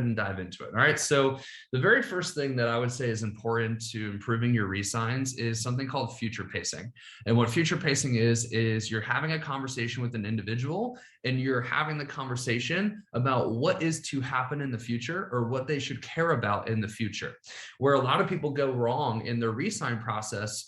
and dive into it. All right. So the very first thing that I would say is important to improving your resigns is something called future pacing. And what future pacing is you're having a conversation with an individual and you're having the conversation about what is to happen in the future or what they should care about in the future. Where a lot of people go wrong in their resign process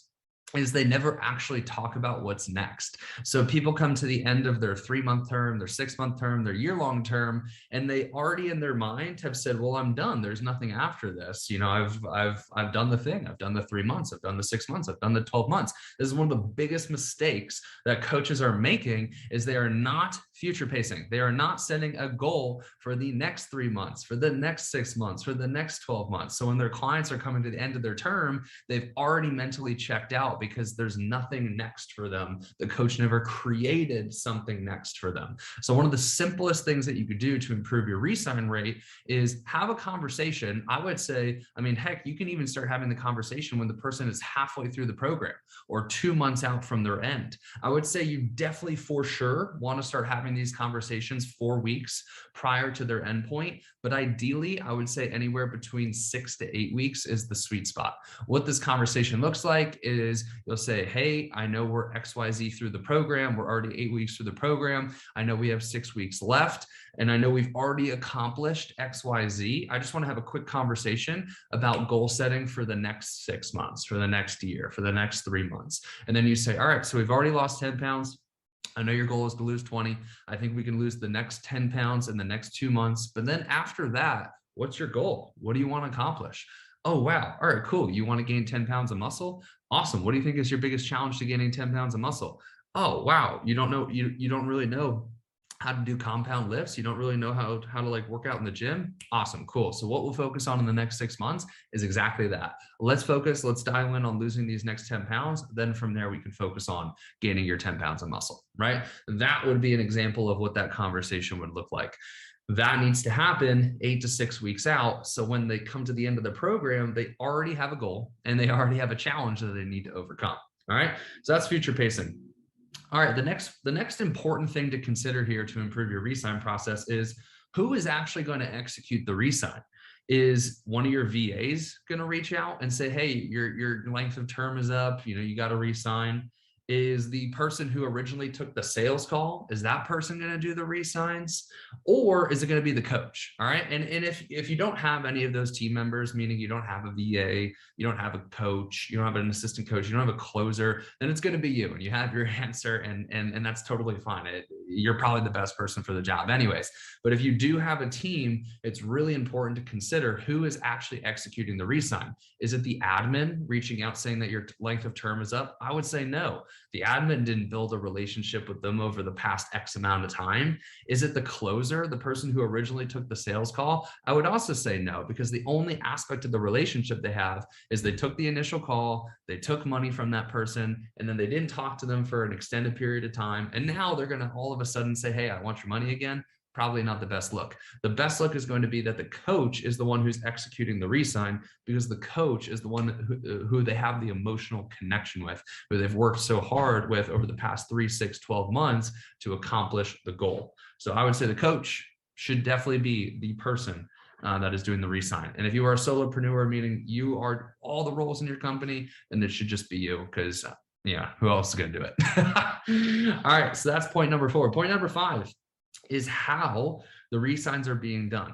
is they never actually talk about what's next. So people come to the end of their 3-month term, their 6-month term, their year-long term, and they already in their mind have said, well, I'm done. There's nothing after this. You know, I've done the thing. I've done the 3 months. I've done the 6 months. I've done the 12 months. This is one of the biggest mistakes that coaches are making is they are not future pacing. They are not setting a goal for the next 3 months, for the next 6 months, for the next 12 months. So when their clients are coming to the end of their term, they've already mentally checked out because there's nothing next for them. The coach never created something next for them. So one of the simplest things that you could do to improve your resign rate is have a conversation. I would say, I mean, heck, you can even start having the conversation when the person is halfway through the program or 2 months out from their end. I would say you definitely for sure want to start having these conversations 4 weeks prior to their endpoint. But ideally, I would say anywhere between 6 to 8 weeks is the sweet spot. What this conversation looks like is you'll say, hey, I know we're XYZ through the program. We're already 8 weeks through the program. I know we have 6 weeks left. And I know we've already accomplished XYZ. I just want to have a quick conversation about goal setting for the next 6 months, for the next year, for the next 3 months. And then you say, all right, so we've already lost 10 pounds. I know your goal is to lose 20. I think we can lose the next 10 pounds in the next 2 months. But then after that, what's your goal? What do you want to accomplish? Oh, wow. All right, cool. You want to gain 10 pounds of muscle? Awesome. What do you think is your biggest challenge to gaining 10 pounds of muscle? Oh, wow. You don't know, you don't really know how to do compound lifts. You don't really know how to like work out in the gym. Awesome. Cool. So what we'll focus on in the next 6 months is exactly that. Let's dial in on losing these next 10 pounds. Then from there, we can focus on gaining your 10 pounds of muscle, right? That would be an example of what that conversation would look like. That needs to happen 8 to 6 weeks out. So when they come to the end of the program, they already have a goal and they already have a challenge that they need to overcome. All right. So that's future pacing. All right. The next important thing to consider here to improve your resign process is who is actually going to execute the resign. Is one of your VAs going to reach out and say, hey, your length of term is up, you know, you got to resign? Is the person who originally took the sales call, is that person going to do the resigns, or is it going to be the coach? All right. And if you don't have any of those team members, meaning you don't have a VA, you don't have a coach, you don't have an assistant coach, you don't have a closer, then it's going to be you and you have your answer, and that's totally fine. You're probably the best person for the job anyways. But if you do have a team, it's really important to consider who is actually executing the resign. Is it the admin reaching out saying that your length of term is up? I would say no. The admin didn't build a relationship with them over the past X amount of time. Is it the closer, the person who originally took the sales call? I would also say no, because the only aspect of the relationship they have is they took the initial call, they took money from that person, and then they didn't talk to them for an extended period of time. And now they're going to all of a sudden say, hey, I want your money again. Probably not the best look. The best look is going to be that the coach is the one who's executing the resign, because the coach is the one who they have the emotional connection with, who they've worked so hard with over the past 3, 6, 12 months to accomplish the goal. So I would say the coach should definitely be the person that is doing the resign. And if you are a solopreneur, meaning you are all the roles in your company, then it should just be you, because yeah, who else is going to do it? All right. So that's point number 4. Point number 5 is how the resigns are being done.